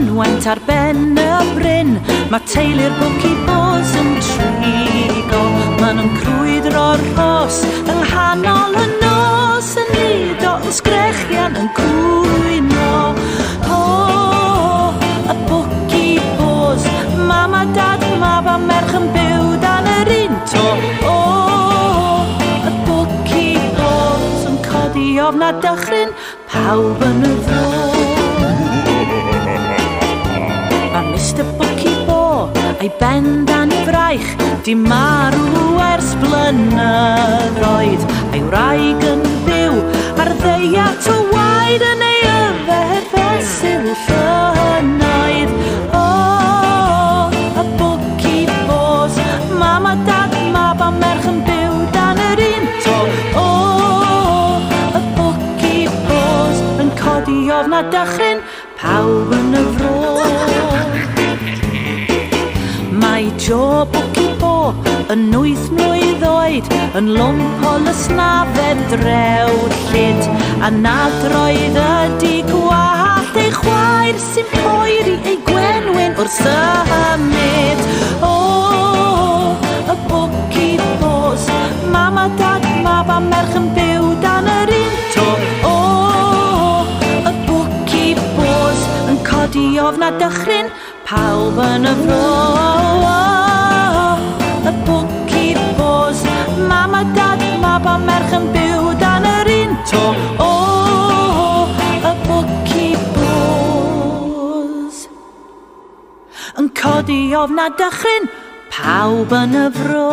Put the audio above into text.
mynwent ar ben y bryn. Mae teulu'r bwci-bos yn trigo. Maen nhw'n crwydro'r rhos yng nghanol y nos, yn nido yn sgrechian yn cwyno. Y bwci-bos, mama, dad, mab a merch yn byw dan yr un to. Y bwci-bos yn codi ofna dychryn, pawb yn y fro. Mae Mr Bwci-bo a'i bendan i fraich, di marw ers blynyddoedd. A'i wraig yn byw ar ddeiat o waed yn ei yfed fesul llynaidd. Y bwci-bos, mama, dad, mab a merch yn byw dan yr un to. Y bwci-bos yn codi ofna dychryn, pawb yn y fro. Mae Joe Bwci-bo yn 8 mlwydd oed, yn lwmp o lysnafed drewd llyd, a nadroedd ydi gwallt ei chwaer sy'n poeri ei gwenwyn wrth symud. Y bwci-bos, mama, dad, mab a merch yn byw dan yr un to. Y bwci-bos yn codi ofna dychryn, pawb yn y fro. Y bwci-bos, mama, dad, mab a merch yn byw dan yr un to. Y bwci-bos yn codi ofna dychryn, pawb yn y fro.